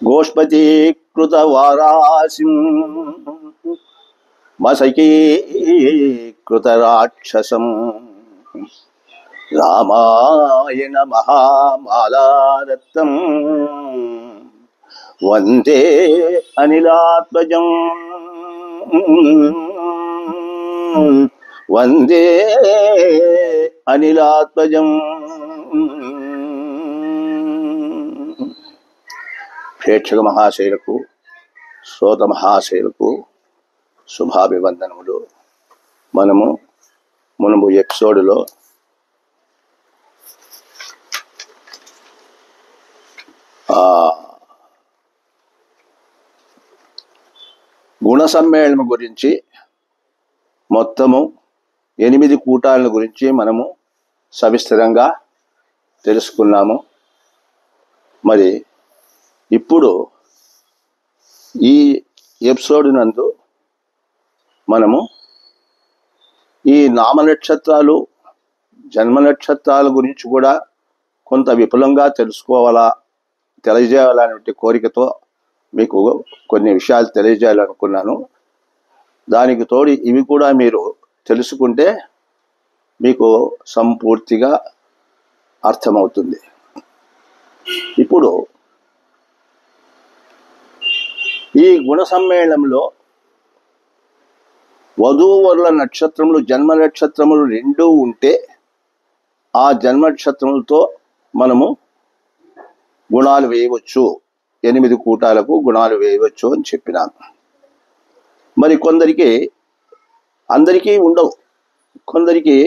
గోష్పతీకృత వారాసిం మసకీకృత రాక్షసం రామాయణ మహామాలారత్నం వందే అనిలాత్మజం వందే అనిలాత్మజం. ప్రేక్షక మహాశయులకు, శ్రోత మహాశయులకు శుభాభివందనములు. మనము మునుపు ఎపిసోడ్లో గుణ సమ్మేళనం గురించి, మొత్తము 8 కూటాల గురించి మనము సవిస్తరంగా తెలుసుకున్నాము. మరి ఇప్పుడు ఈ ఎపిసోడ్ నందు మనము ఈ నామ నక్షత్రాలు, జన్మ నక్షత్రాల గురించి కూడా కొంత విపులంగా తెలియజేయాలనే కోరికతో మీకు కొన్ని విషయాలు తెలియజేయాలనుకున్నాను. దానికి తోడు ఇవి కూడా మీరు తెలుసుకుంటే మీకు సంపూర్తిగా అర్థమవుతుంది. ఇప్పుడు ఈ గుణ సమ్మేళనంలో వధూవరుల నక్షత్రములు, జన్మ నక్షత్రములు 2 ఉంటే ఆ జన్మ నక్షత్రములతో మనము గుణాలు వేయవచ్చు, 8 కూటాలకు గుణాలు వేయవచ్చు అని చెప్పినాను. మరి కొందరికి, అందరికీ ఉండవు, కొందరికి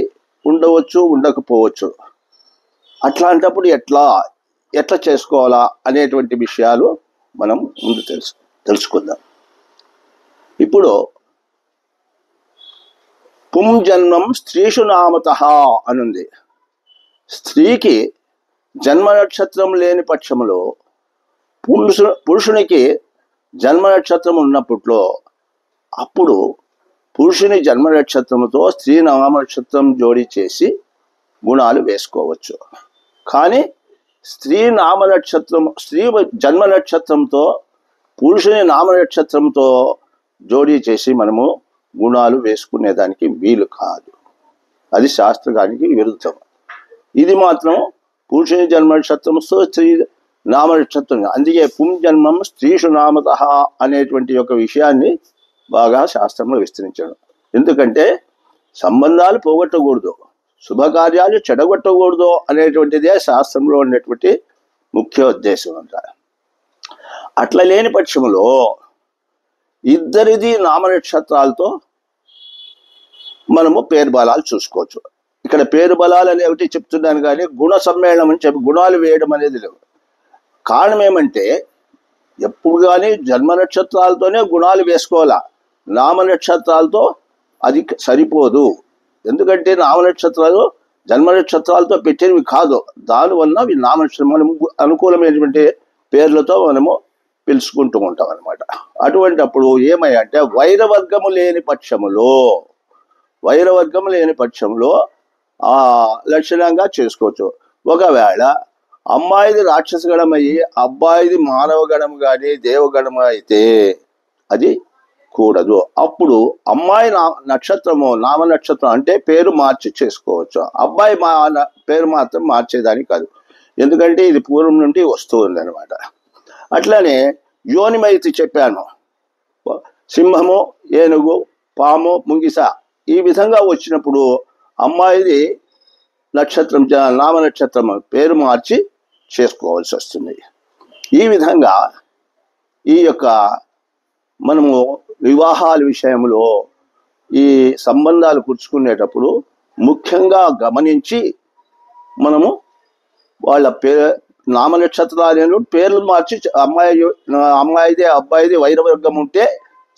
ఉండవచ్చు, ఉండకపోవచ్చు. అట్లాంటప్పుడు ఎట్లా చేసుకోవాలా అనేటువంటి విషయాలు మనం ముందు తెలుసుకుందాం. ఇప్పుడు పుంజన్మం స్త్రీషు నామతః అనుంది. స్త్రీకి జన్మ నక్షత్రం లేని పక్షంలో, పురుషునికి జన్మ నక్షత్రం ఉన్నప్పట్లో, అప్పుడు పురుషుని జన్మ నక్షత్రంతో స్త్రీ నామ నక్షత్రం జోడి చేసి గుణాలు వేసుకోవచ్చు. కానీ స్త్రీ జన్మ నక్షత్రంతో పురుషుని నామ నక్షత్రంతో జోడీ చేసి మనము గుణాలు వేసుకునేదానికి వీలు కాదు. అది శాస్త్రానికి విరుద్ధం. ఇది మాత్రం పురుషుని జన్మ నక్షత్రంతో స్త్రీ నామ నక్షత్రం. అందుకే పుంజన్మం స్త్రీషు నామతః అనేటువంటి ఒక విషయాన్ని బాగా శాస్త్రంలో విస్తరించాడు. ఎందుకంటే సంబంధాలు పోగొట్టకూడదు, శుభకార్యాలు చెడగొట్టకూడదు అనేటువంటిదే శాస్త్రంలో ఉన్నటువంటి ముఖ్య ఉద్దేశం అంటారు. అట్లా లేని పక్షంలో ఇద్దరిది నామ నక్షత్రాలతో మనము పేరు బలాలు చూసుకోవచ్చు. ఇక్కడ పేరు బలాలు అనేవి చెప్తున్నాను, కానీ గుణ సమ్మేళనం అని చెప్పి గుణాలు వేయడం అనేది లేవు. కారణం ఏమంటే ఎప్పుడు కానీ జన్మ నక్షత్రాలతోనే గుణాలు వేసుకోవాలా, నామ నక్షత్రాలతో అది సరిపోదు. ఎందుకంటే నామ నక్షత్రాలు జన్మ నక్షత్రాలతో పెట్టినవి కాదు. దానివల్ల ఈ నామ నక్షత్రం మనము అనుకూలమైనటువంటి పేర్లతో మనము పిలుచుకుంటూ ఉంటాం అనమాట. అటువంటి అప్పుడు ఏమయ్యంటే వైరవర్గము లేని పక్షంలో లక్షణంగా చేసుకోవచ్చు. ఒకవేళ అమ్మాయిది రాక్షస గణం అయ్యి అబ్బాయిది మానవ గణం కానీ దేవగణం అయితే అది కూడదు. అప్పుడు అమ్మాయి నామ నక్షత్రం అంటే పేరు మార్చి చేసుకోవచ్చు. అబ్బాయి పేరు మాత్రం మార్చేదానికి కాదు, ఎందుకంటే ఇది పూర్వం నుండి వస్తూ ఉంది అనమాట. అట్లానే యోనిమైతి చెప్పాను, సింహము, ఏనుగు, పాము, ముంగిస ఈ విధంగా వచ్చినప్పుడు అమ్మాయిది నక్షత్రం నామ నక్షత్రం పేరు మార్చి చేసుకోవాల్సి వస్తుంది. ఈ విధంగా ఈ యొక్క మనము వివాహాల విషయంలో ఈ సంబంధాలు కుర్చుకునేటప్పుడు ముఖ్యంగా గమనించి మనము వాళ్ళ నామ నక్షత్రాలు పేర్లు మార్చి అమ్మాయిది అబ్బాయిది వైరవర్గం ఉంటే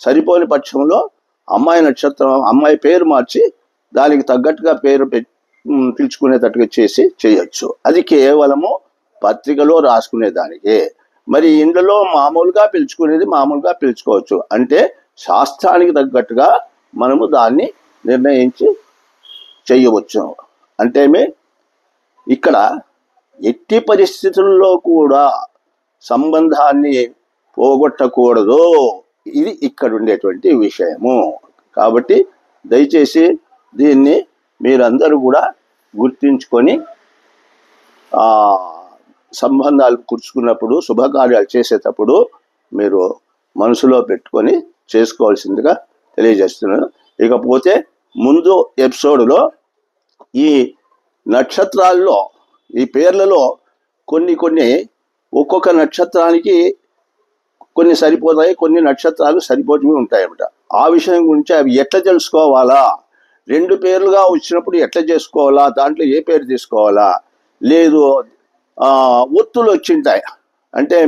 సరిపోని పక్షంలో అమ్మాయి పేరు మార్చి దానికి తగ్గట్టుగా పేరు పిలుచుకునేటట్టుగా చేయొచ్చు. అది కేవలము పత్రికలో రాసుకునేదానికే. మరి ఇందులో మామూలుగా పిలుచుకోవచ్చు. అంటే శాస్త్రానికి తగ్గట్టుగా మనము దాన్ని నిర్ణయించి చేయవచ్చు. అంటే ఇక్కడ ఎట్టి పరిస్థితుల్లో కూడా సంబంధాన్ని పోగొట్టకూడదు. ఇది ఇక్కడ ఉండేటువంటి విషయము. కాబట్టి దయచేసి దీన్ని మీరందరూ కూడా గుర్తించుకొని సంబంధాలు కూర్చుకున్నప్పుడు, శుభకార్యాలు చేసేటప్పుడు మీరు మనసులో పెట్టుకొని చేసుకోవాల్సిందిగా తెలియజేస్తున్నాను. ఇకపోతే ముందు ఎపిసోడ్లో ఈ నక్షత్రాల్లో, ఈ పేర్లలో కొన్ని ఒక్కొక్క నక్షత్రానికి కొన్ని సరిపోతాయి, కొన్ని నక్షత్రాలు సరిపోతూ ఉంటాయన్నమాట. ఆ విషయం గురించి అవి ఎట్లా తెలుసుకోవాలా, 2 పేర్లుగా వచ్చినప్పుడు ఎట్లా చేసుకోవాలా, దాంట్లో ఏ పేరు తీసుకోవాలా, లేదు ఒత్తులు వచ్చింటాయి అంటే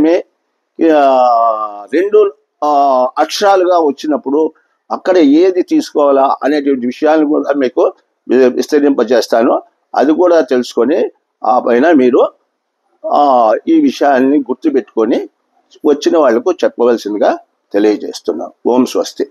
2 అక్షరాలుగా వచ్చినప్పుడు అక్కడ ఏది తీసుకోవాలా అనేటువంటి విషయాన్ని కూడా మీకు విస్తరింపజేస్తాను. అది కూడా తెలుసుకొని ఆ పైన మీరు ఈ విషయాన్ని గుర్తుపెట్టుకొని వచ్చిన వాళ్లకు చెప్పవలసిందిగా తెలియజేస్తున్నాం. ఓం స్వస్తి.